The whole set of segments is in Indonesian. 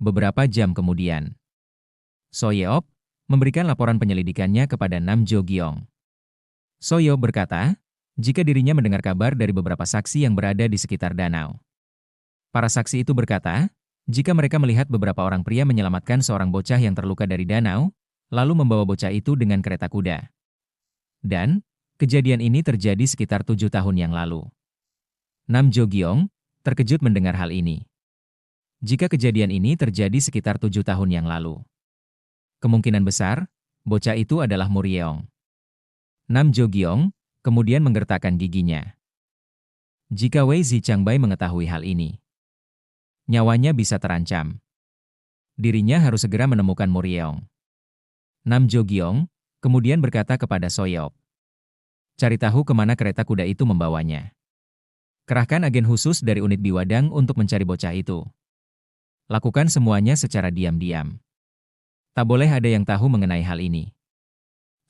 Beberapa jam kemudian, Soyeop memberikan laporan penyelidikannya kepada Nam Jo Gyeong. Soyeop berkata, jika dirinya mendengar kabar dari beberapa saksi yang berada di sekitar danau. Para saksi itu berkata, jika mereka melihat beberapa orang pria menyelamatkan seorang bocah yang terluka dari danau, lalu membawa bocah itu dengan kereta kuda. Dan, kejadian ini terjadi sekitar 7 tahun yang lalu. Nam Jo Gyeong terkejut mendengar hal ini. Jika kejadian ini terjadi sekitar 7 tahun yang lalu, kemungkinan besar, bocah itu adalah Muryeong. Nam Jo Gyeong kemudian menggertakkan giginya. Jika Wei Zichangbai mengetahui hal ini, nyawanya bisa terancam. Dirinya harus segera menemukan Muryeong. Nam Jo Gyeong kemudian berkata kepada Soyeop, cari tahu kemana kereta kuda itu membawanya. Kerahkan agen khusus dari unit Biwadang untuk mencari bocah itu. Lakukan semuanya secara diam-diam. Tak boleh ada yang tahu mengenai hal ini.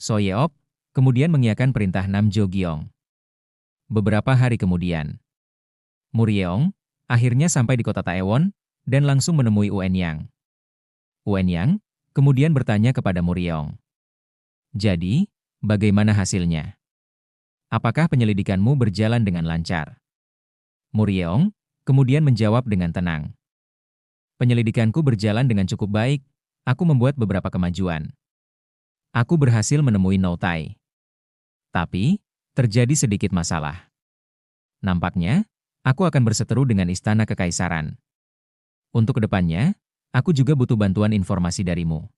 Soyeop kemudian mengiyakan perintah Nam Jo Gyeong. Beberapa hari kemudian, Muryeong akhirnya sampai di kota Taewon dan langsung menemui Uenyang. Uenyang kemudian bertanya kepada Muryeong, jadi, bagaimana hasilnya? Apakah penyelidikanmu berjalan dengan lancar? Muryeong kemudian menjawab dengan tenang. Penyelidikanku berjalan dengan cukup baik, aku membuat beberapa kemajuan. Aku berhasil menemui No Tai. Tapi, terjadi sedikit masalah. Nampaknya, aku akan berseteru dengan Istana Kekaisaran. Untuk kedepannya, aku juga butuh bantuan informasi darimu.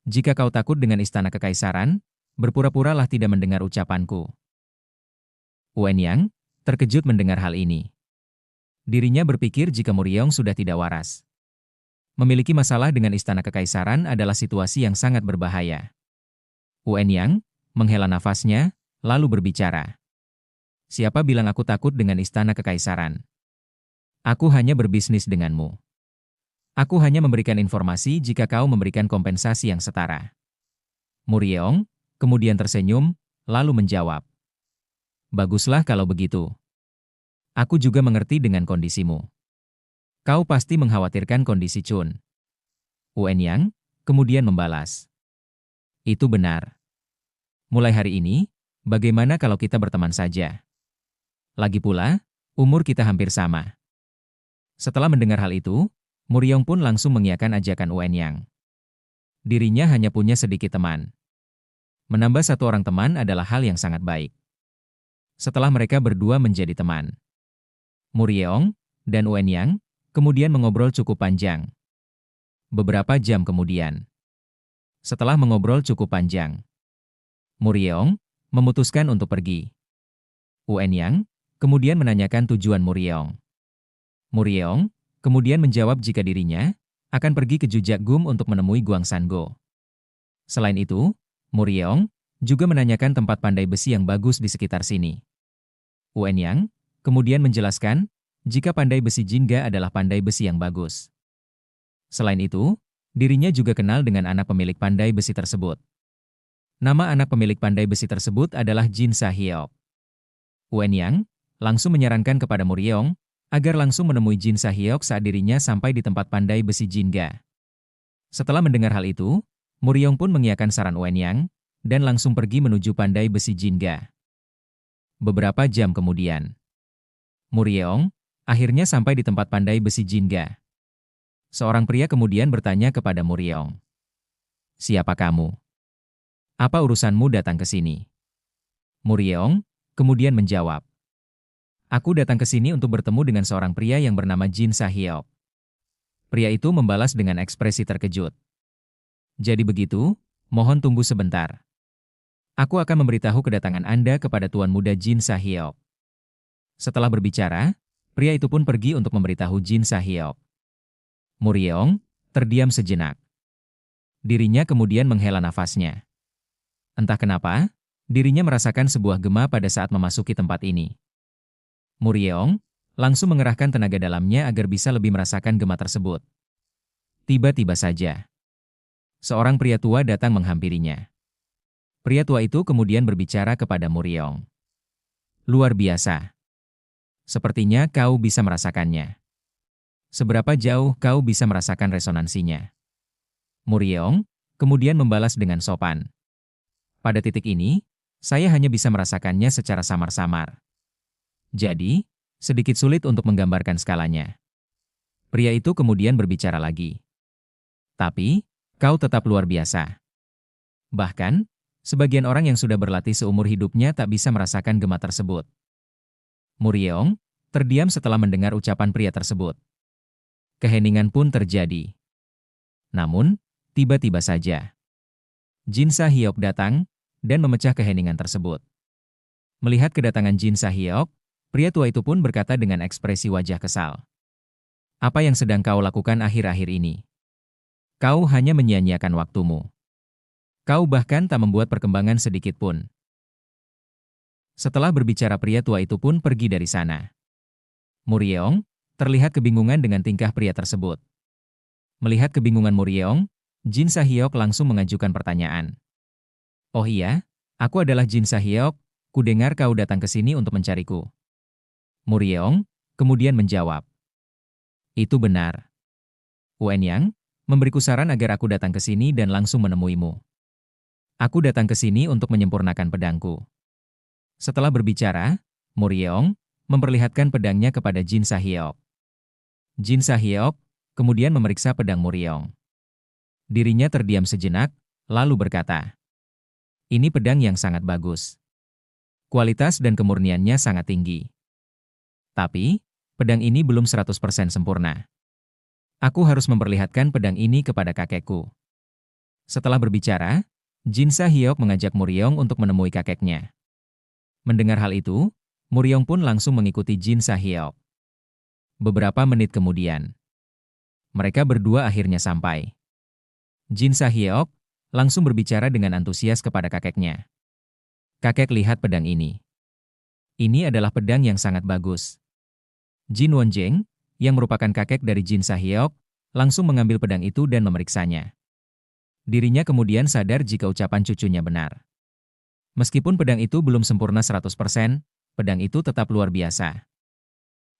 Jika kau takut dengan Istana Kekaisaran, berpura-puralah tidak mendengar ucapanku. Uenyang terkejut mendengar hal ini. Dirinya berpikir jika Muryeong sudah tidak waras. Memiliki masalah dengan Istana Kekaisaran adalah situasi yang sangat berbahaya. Uenyang menghela nafasnya, lalu berbicara. Siapa bilang aku takut dengan Istana Kekaisaran? Aku hanya berbisnis denganmu. Aku hanya memberikan informasi jika kau memberikan kompensasi yang setara. Muryeong kemudian tersenyum, lalu menjawab. Baguslah kalau begitu. Aku juga mengerti dengan kondisimu. Kau pasti mengkhawatirkan kondisi Chun. Uenyang kemudian membalas. Itu benar. Mulai hari ini, bagaimana kalau kita berteman saja? Lagi pula, umur kita hampir sama. Setelah mendengar hal itu, Muryeong pun langsung mengiyakan ajakan Uenyang. Dirinya hanya punya sedikit teman. Menambah satu orang teman adalah hal yang sangat baik. Setelah mereka berdua menjadi teman, Muryeong dan Uenyang kemudian mengobrol cukup panjang. Beberapa jam kemudian, setelah mengobrol cukup panjang, Muryeong memutuskan untuk pergi. Uenyang kemudian menanyakan tujuan Muryeong. Muryeong kemudian menjawab jika dirinya akan pergi ke Jujakgum untuk menemui Guangsango. Selain itu, Muryeong juga menanyakan tempat pandai besi yang bagus di sekitar sini. Uenyang kemudian menjelaskan jika pandai besi Jinga adalah pandai besi yang bagus. Selain itu, dirinya juga kenal dengan anak pemilik pandai besi tersebut. Nama anak pemilik pandai besi tersebut adalah Jin Sahyok. Uenyang langsung menyarankan kepada Muryeong agar langsung menemui Jin Sahyok saat dirinya sampai di tempat pandai besi Jinga. Setelah mendengar hal itu, Muryeong pun mengiyakan saran Uenyang dan langsung pergi menuju pandai besi Jinga. Beberapa jam kemudian, Muryeong akhirnya sampai di tempat pandai besi Jinga. Seorang pria kemudian bertanya kepada Muryeong, siapa kamu? Apa urusanmu datang ke sini? Muryeong kemudian menjawab, aku datang ke sini untuk bertemu dengan seorang pria yang bernama Jin Sahyok. Pria itu membalas dengan ekspresi terkejut. Jadi begitu, mohon tunggu sebentar. Aku akan memberitahu kedatangan Anda kepada Tuan Muda Jin Sahyok. Setelah berbicara, pria itu pun pergi untuk memberitahu Jin Sahyok. Muryeong terdiam sejenak. Dirinya kemudian menghela nafasnya. Entah kenapa, dirinya merasakan sebuah gema pada saat memasuki tempat ini. Muryeong langsung mengerahkan tenaga dalamnya agar bisa lebih merasakan gema tersebut. Tiba-tiba saja, seorang pria tua datang menghampirinya. Pria tua itu kemudian berbicara kepada Muryeong. Luar biasa. Sepertinya kau bisa merasakannya. Seberapa jauh kau bisa merasakan resonansinya? Muryeong kemudian membalas dengan sopan. Pada titik ini, saya hanya bisa merasakannya secara samar-samar. Jadi, sedikit sulit untuk menggambarkan skalanya. Pria itu kemudian berbicara lagi. Tapi, kau tetap luar biasa. Bahkan, sebagian orang yang sudah berlatih seumur hidupnya tak bisa merasakan gema tersebut. Muryeong terdiam setelah mendengar ucapan pria tersebut. Keheningan pun terjadi. Namun, tiba-tiba saja, Jin Sah-hyok datang dan memecah keheningan tersebut. Melihat kedatangan Jin Sah-hyok, pria tua itu pun berkata dengan ekspresi wajah kesal. Apa yang sedang kau lakukan akhir-akhir ini? Kau hanya menyia-nyiakan waktumu. Kau bahkan tak membuat perkembangan sedikit pun. Setelah berbicara pria tua itu pun pergi dari sana. Muryeong terlihat kebingungan dengan tingkah pria tersebut. Melihat kebingungan Muryeong, Jin Sah-hyok langsung mengajukan pertanyaan. Oh iya, aku adalah Jin Sah-hyok, kudengar kau datang ke sini untuk mencariku. Muryeong kemudian menjawab. Itu benar. Wenyang memberiku saran agar aku datang ke sini dan langsung menemuimu. Aku datang ke sini untuk menyempurnakan pedangku. Setelah berbicara, Muryeong memperlihatkan pedangnya kepada Jin Sah-hyok. Jin Sah-hyok kemudian memeriksa pedang Muryeong. Dirinya terdiam sejenak, lalu berkata, ini pedang yang sangat bagus. Kualitas dan kemurniannya sangat tinggi. Tapi, pedang ini belum 100% sempurna. Aku harus memperlihatkan pedang ini kepada kakekku. Setelah berbicara, Jin Sah-hyok mengajak Muryeong untuk menemui kakeknya. Mendengar hal itu, Muryeong pun langsung mengikuti Jin Sah-hyok. Beberapa menit kemudian, mereka berdua akhirnya sampai. Jin Sah-hyok langsung berbicara dengan antusias kepada kakeknya. Kakek, lihat pedang ini. Ini adalah pedang yang sangat bagus. Jin Wonjeng, yang merupakan kakek dari Jin Sah-hyok, langsung mengambil pedang itu dan memeriksanya. Dirinya kemudian sadar jika ucapan cucunya benar. Meskipun pedang itu belum sempurna 100%, pedang itu tetap luar biasa.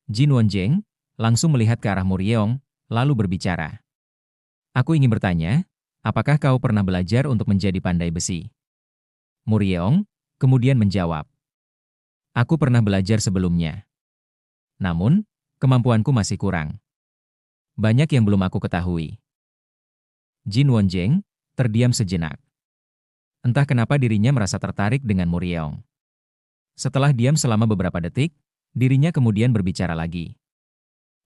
Jin Wonjeng langsung melihat ke arah Muryeong, lalu berbicara. Aku ingin bertanya, apakah kau pernah belajar untuk menjadi pandai besi? Muryeong kemudian menjawab. Aku pernah belajar sebelumnya. Namun, kemampuanku masih kurang. Banyak yang belum aku ketahui. Jin Wonjeng terdiam sejenak. Entah kenapa dirinya merasa tertarik dengan Muryeong. Setelah diam selama beberapa detik, dirinya kemudian berbicara lagi.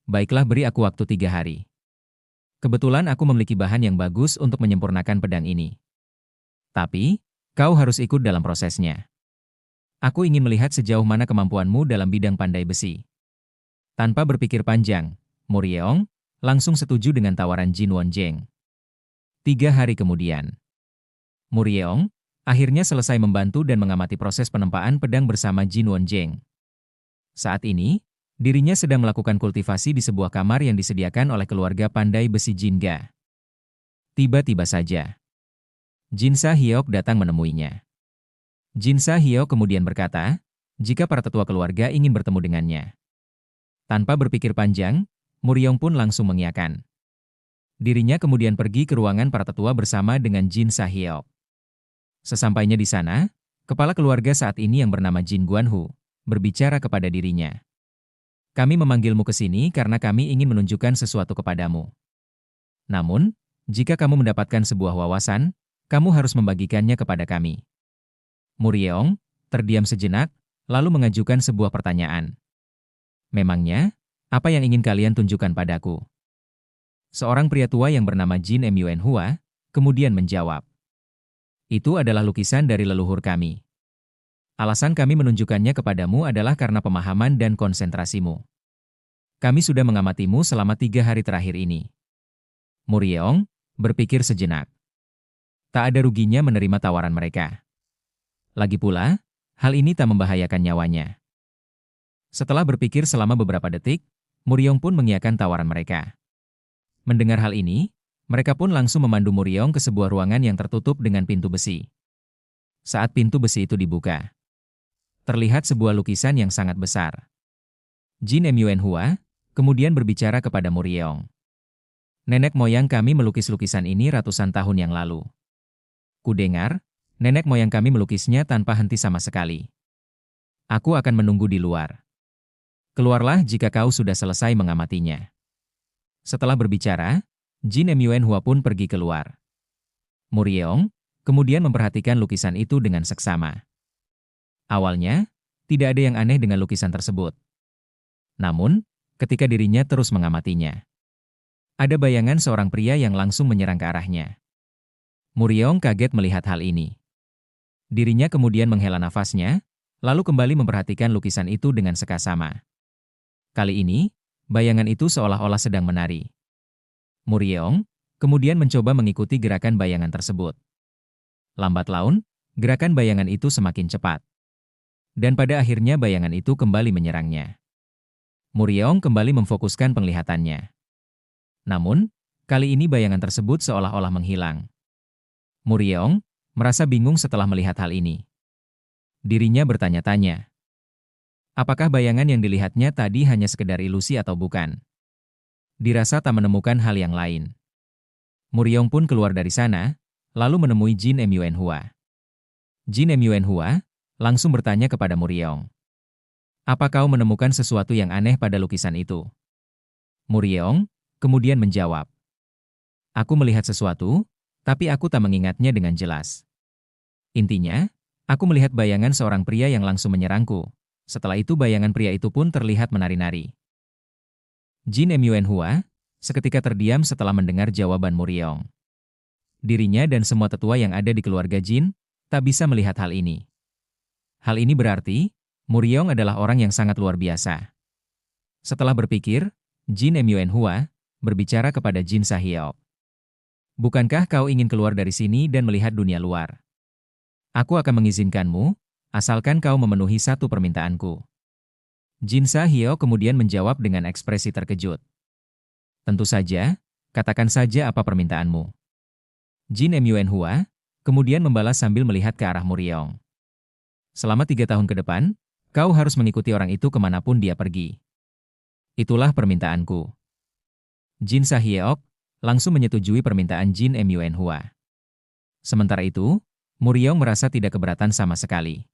Baiklah, beri aku waktu 3 hari. Kebetulan aku memiliki bahan yang bagus untuk menyempurnakan pedang ini. Tapi, kau harus ikut dalam prosesnya. Aku ingin melihat sejauh mana kemampuanmu dalam bidang pandai besi. Tanpa berpikir panjang, Muryeong langsung setuju dengan tawaran Jin Wonjeng. 3 hari kemudian, Muryeong akhirnya selesai membantu dan mengamati proses penempaan pedang bersama Jin Wonjeng. Saat ini, dirinya sedang melakukan kultivasi di sebuah kamar yang disediakan oleh keluarga pandai besi Jinga. Tiba-tiba saja, Jin Sah-hyok datang menemuinya. Jin Sah-hyok kemudian berkata, jika para tetua keluarga ingin bertemu dengannya. Tanpa berpikir panjang, Muryeong pun langsung mengiyakan. Dirinya kemudian pergi ke ruangan para tetua bersama dengan Jin Sah-hyok. Sesampainya di sana, kepala keluarga saat ini yang bernama Jin Guanhu berbicara kepada dirinya. Kami memanggilmu ke sini karena kami ingin menunjukkan sesuatu kepadamu. Namun, jika kamu mendapatkan sebuah wawasan, kamu harus membagikannya kepada kami. Muryeong terdiam sejenak, lalu mengajukan sebuah pertanyaan. Memangnya, apa yang ingin kalian tunjukkan padaku? Seorang pria tua yang bernama Jin Myuenhua kemudian menjawab. Itu adalah lukisan dari leluhur kami. Alasan kami menunjukkannya kepadamu adalah karena pemahaman dan konsentrasimu. Kami sudah mengamatimu selama 3 hari terakhir ini. Muryeong berpikir sejenak. Tak ada ruginya menerima tawaran mereka. Lagi pula, hal ini tak membahayakan nyawanya. Setelah berpikir selama beberapa detik, Muryeong pun mengiyakan tawaran mereka. Mendengar hal ini, mereka pun langsung memandu Muryeong ke sebuah ruangan yang tertutup dengan pintu besi. Saat pintu besi itu dibuka, terlihat sebuah lukisan yang sangat besar. Jin Myuenhua kemudian berbicara kepada Muryeong. Nenek moyang kami melukis lukisan ini ratusan tahun yang lalu. Kudengar, nenek moyang kami melukisnya tanpa henti sama sekali. Aku akan menunggu di luar. Keluarlah jika kau sudah selesai mengamatinya. Setelah berbicara, Jin Myuenhua pun pergi keluar. Muryeong kemudian memperhatikan lukisan itu dengan seksama. Awalnya, tidak ada yang aneh dengan lukisan tersebut. Namun, ketika dirinya terus mengamatinya, ada bayangan seorang pria yang langsung menyerang ke arahnya. Muryeong kaget melihat hal ini. Dirinya kemudian menghela nafasnya, lalu kembali memperhatikan lukisan itu dengan seksama. Kali ini, bayangan itu seolah-olah sedang menari. Muryeong kemudian mencoba mengikuti gerakan bayangan tersebut. Lambat laun, gerakan bayangan itu semakin cepat. Dan pada akhirnya bayangan itu kembali menyerangnya. Muryeong kembali memfokuskan penglihatannya. Namun, kali ini bayangan tersebut seolah-olah menghilang. Muryeong merasa bingung setelah melihat hal ini. Dirinya bertanya-tanya, apakah bayangan yang dilihatnya tadi hanya sekedar ilusi atau bukan? Dirasa tak menemukan hal yang lain. Muryeong pun keluar dari sana, lalu menemui Jin Myuenhua. Jin Myuenhua langsung bertanya kepada Muryeong, apa kau menemukan sesuatu yang aneh pada lukisan itu? Muryeong kemudian menjawab, aku melihat sesuatu, tapi aku tak mengingatnya dengan jelas. Intinya, aku melihat bayangan seorang pria yang langsung menyerangku. Setelah itu bayangan pria itu pun terlihat menari-nari. Jin Myuenhua seketika terdiam setelah mendengar jawaban Muryeong. Dirinya dan semua tetua yang ada di keluarga Jin tak bisa melihat hal ini. Hal ini berarti, Muryeong adalah orang yang sangat luar biasa. Setelah berpikir, Jin Myuenhua berbicara kepada Jin Sahyok. Bukankah kau ingin keluar dari sini dan melihat dunia luar? Aku akan mengizinkanmu, asalkan kau memenuhi satu permintaanku. Jin Sahyok kemudian menjawab dengan ekspresi terkejut. Tentu saja, katakan saja apa permintaanmu. Jin Myuenhua kemudian membalas sambil melihat ke arah Muryeong. Selama 3 tahun ke depan, kau harus mengikuti orang itu kemanapun dia pergi. Itulah permintaanku. Jin Sahyok langsung menyetujui permintaan Jin Myuenhua. Sementara itu, Muryeong merasa tidak keberatan sama sekali.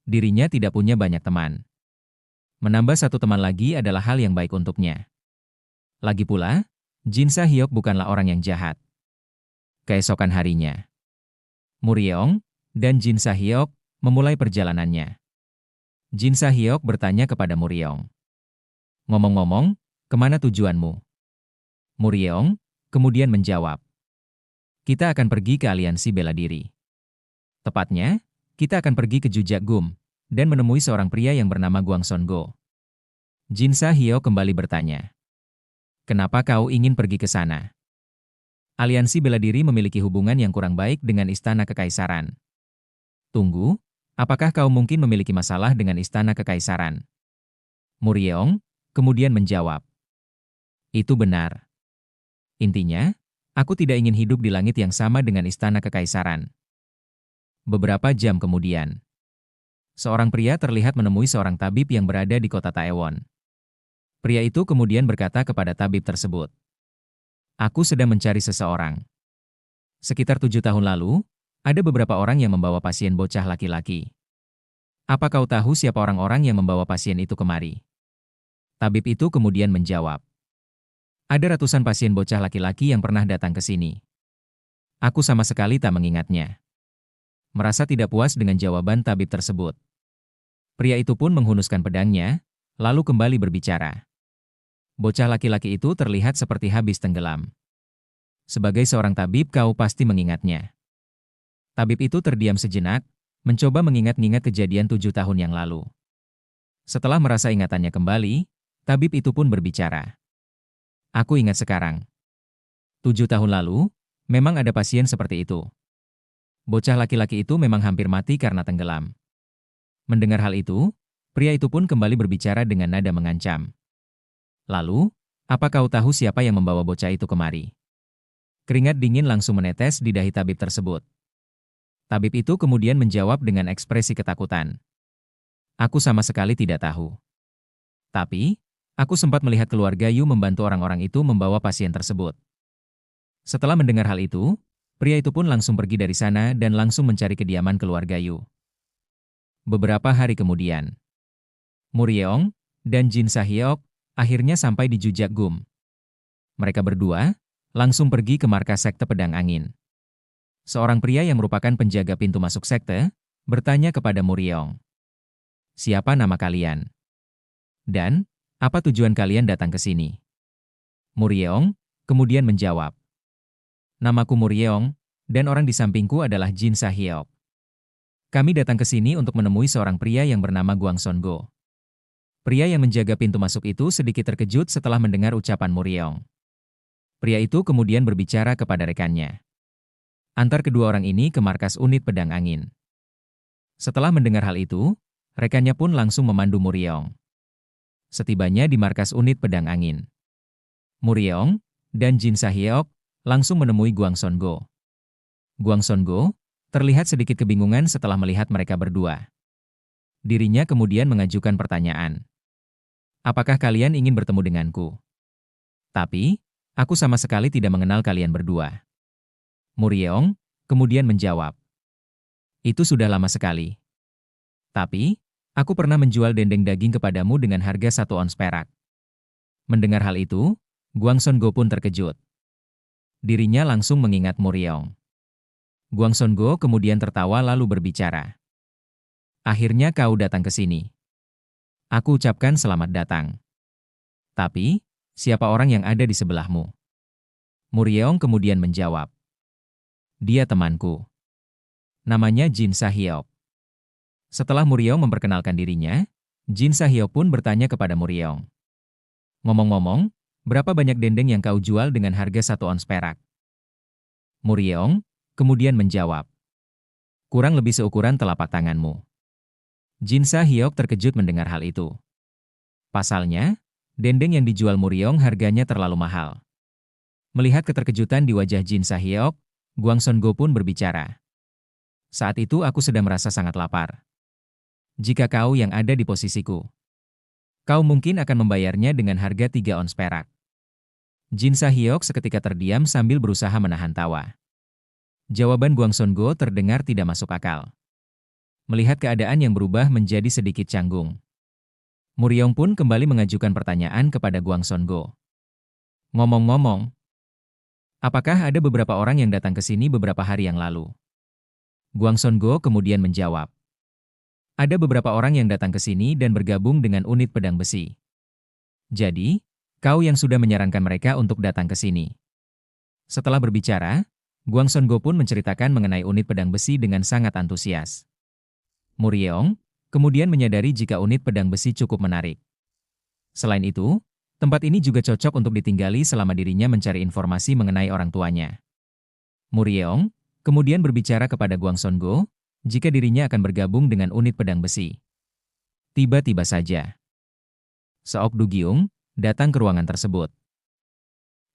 Dirinya tidak punya banyak teman. Menambah satu teman lagi adalah hal yang baik untuknya. Lagi pula, Jin Sahyok bukanlah orang yang jahat. Keesokan harinya, Muryeong dan Jin Sahyok memulai perjalanannya. Jin Sahyok bertanya kepada Muryeong, ngomong-ngomong, kemana tujuanmu? Muryeong kemudian menjawab, kita akan pergi ke aliansi bela diri. Tepatnya, kita akan pergi ke Jujakgum dan menemui seorang pria yang bernama Guangson Go. Jin Sahyok kembali bertanya, kenapa kau ingin pergi ke sana? Aliansi bela diri memiliki hubungan yang kurang baik dengan Istana Kekaisaran. Tunggu, apakah kau mungkin memiliki masalah dengan Istana Kekaisaran? Muryeong kemudian menjawab, itu benar. Intinya, aku tidak ingin hidup di langit yang sama dengan Istana Kekaisaran. Beberapa jam kemudian, seorang pria terlihat menemui seorang tabib yang berada di kota Taewon. Pria itu kemudian berkata kepada tabib tersebut, aku sedang mencari seseorang. Sekitar 7 tahun lalu, ada beberapa orang yang membawa pasien bocah laki-laki. Apa kau tahu siapa orang-orang yang membawa pasien itu kemari? Tabib itu kemudian menjawab, ada ratusan pasien bocah laki-laki yang pernah datang ke sini. Aku sama sekali tak mengingatnya. Merasa tidak puas dengan jawaban tabib tersebut, pria itu pun menghunuskan pedangnya, lalu kembali berbicara. Bocah laki-laki itu terlihat seperti habis tenggelam. Sebagai seorang tabib kau pasti mengingatnya. Tabib itu terdiam sejenak, mencoba mengingat-ingat kejadian 7 tahun yang lalu. Setelah merasa ingatannya kembali, tabib itu pun berbicara. Aku ingat sekarang. 7 tahun lalu, memang ada pasien seperti itu. Bocah laki-laki itu memang hampir mati karena tenggelam. Mendengar hal itu, pria itu pun kembali berbicara dengan nada mengancam. Lalu, apa kau tahu siapa yang membawa bocah itu kemari? Keringat dingin langsung menetes di dahi tabib tersebut. Tabib itu kemudian menjawab dengan ekspresi ketakutan. Aku sama sekali tidak tahu. Tapi, Aku sempat melihat keluarga Yu membantu orang-orang itu membawa pasien tersebut. Setelah mendengar hal itu, pria itu pun langsung pergi dari sana dan langsung mencari kediaman keluarga Yu. Beberapa hari kemudian, Muryeong dan Jin Sahyok akhirnya sampai di Jujak Gum. Mereka berdua langsung pergi ke markas sekte pedang angin. Seorang pria yang merupakan penjaga pintu masuk sekte bertanya kepada Muryeong, "Siapa nama kalian? Dan apa tujuan kalian datang ke sini?" Muryeong kemudian menjawab, "Namaku Muryeong, dan orang di sampingku adalah Jin Sahyok. Kami datang ke sini untuk menemui seorang pria yang bernama Guangson Go." Pria yang menjaga pintu masuk itu sedikit terkejut setelah mendengar ucapan Muryeong. Pria itu kemudian berbicara kepada rekannya. Antar kedua orang ini ke markas unit pedang angin. Setelah mendengar hal itu, rekannya pun langsung memandu Muryeong. Setibanya di markas unit pedang angin, Muryeong dan Jin Sahyok langsung menemui Guangson Go. Guangson Go terlihat sedikit kebingungan setelah melihat mereka berdua. Dirinya kemudian mengajukan pertanyaan. "Apakah kalian ingin bertemu denganku? Tapi, aku sama sekali tidak mengenal kalian berdua." Muryeong kemudian menjawab, "Itu sudah lama sekali. Tapi, aku pernah menjual dendeng daging kepadamu dengan harga 1 ons perak." Mendengar hal itu, Guangson Go pun terkejut. Dirinya langsung mengingat Muryeong. Guangson Go kemudian tertawa lalu berbicara. "Akhirnya kau datang ke sini. Aku ucapkan selamat datang. Tapi, siapa orang yang ada di sebelahmu?" Muryeong kemudian menjawab, "Dia temanku. Namanya Jin Sahyok." Setelah Muryeong memperkenalkan dirinya, Jin Sahyok pun bertanya kepada Muryeong, "Ngomong-ngomong, berapa banyak dendeng yang kau jual dengan harga 1 ons perak?" Muryeong kemudian menjawab, "Kurang lebih seukuran telapak tanganmu." Jin Sahyok terkejut mendengar hal itu. Pasalnya, dendeng yang dijual Muryeong harganya terlalu mahal. Melihat keterkejutan di wajah Jin Sahyok, Guangson Go pun berbicara. "Saat itu aku sedang merasa sangat lapar. Jika kau yang ada di posisiku, kau mungkin akan membayarnya dengan harga 3 ons perak." Jin Sahyok seketika terdiam sambil berusaha menahan tawa. Jawaban Guangson Go terdengar tidak masuk akal. Melihat keadaan yang berubah menjadi sedikit canggung, Muryeong pun kembali mengajukan pertanyaan kepada Guangson Go. "Ngomong-ngomong, apakah ada beberapa orang yang datang ke sini beberapa hari yang lalu?" Guangson Go kemudian menjawab, "Ada beberapa orang yang datang ke sini dan bergabung dengan unit pedang besi. Jadi, kau yang sudah menyarankan mereka untuk datang ke sini." Setelah berbicara, Guangson Go pun menceritakan mengenai unit pedang besi dengan sangat antusias. Muryeong kemudian menyadari jika unit pedang besi cukup menarik. Selain itu, tempat ini juga cocok untuk ditinggali selama dirinya mencari informasi mengenai orang tuanya. Muryeong kemudian berbicara kepada Guangson Go jika dirinya akan bergabung dengan unit pedang besi. Tiba-tiba saja, Seok Du-gyung datang ke ruangan tersebut.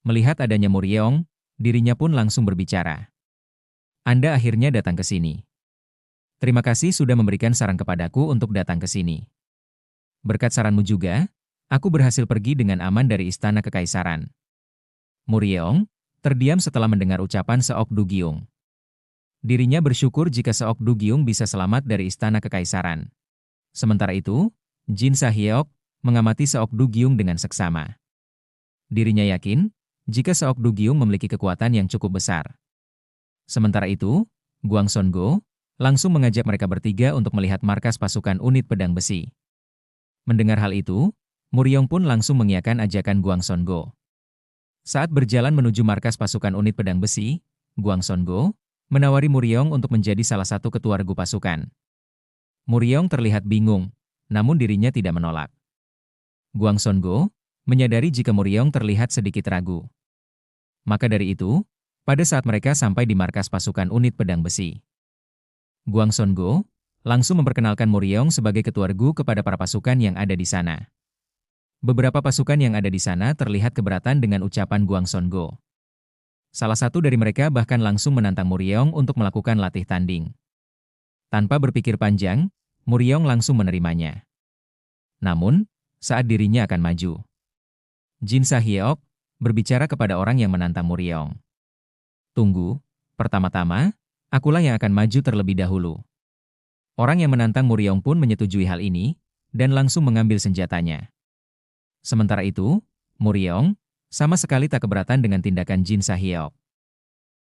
Melihat adanya Muryeong, dirinya pun langsung berbicara. "Anda akhirnya datang ke sini. Terima kasih sudah memberikan saran kepadaku untuk datang ke sini. Berkat saranmu juga, aku berhasil pergi dengan aman dari istana kekaisaran." Muryeong terdiam setelah mendengar ucapan Seok Du-gyung. Dirinya bersyukur jika Seok Du-gyung bisa selamat dari istana kekaisaran. Sementara itu, Jin Sahyok mengamati Seok Du-gyung dengan seksama. Dirinya yakin jika Seok Du-gyung memiliki kekuatan yang cukup besar. Sementara itu, Guangson Go langsung mengajak mereka bertiga untuk melihat markas pasukan unit pedang besi. Mendengar hal itu, Muryeong pun langsung mengiyakan ajakan Guangson Go. Saat berjalan menuju markas pasukan unit pedang besi, Guangson Go menawari Muryeong untuk menjadi salah satu ketua regu pasukan. Muryeong terlihat bingung, namun dirinya tidak menolak. Guangson Go menyadari jika Muryeong terlihat sedikit ragu. Maka dari itu, pada saat mereka sampai di markas pasukan unit pedang besi, Guangson Go langsung memperkenalkan Muryeong sebagai ketua regu kepada para pasukan yang ada di sana. Beberapa pasukan yang ada di sana terlihat keberatan dengan ucapan Guangson Go. Salah satu dari mereka bahkan langsung menantang Muryeong untuk melakukan latih tanding. Tanpa berpikir panjang, Muryeong langsung menerimanya. Namun, saat dirinya akan maju, Jin Sahyeok berbicara kepada orang yang menantang Muryong. Tunggu, pertama-tama, akulah yang akan maju terlebih dahulu. Orang yang menantang Muryong pun menyetujui hal ini, dan langsung mengambil senjatanya. Sementara itu, Muryong sama sekali tak keberatan dengan tindakan Jin Sahyeok.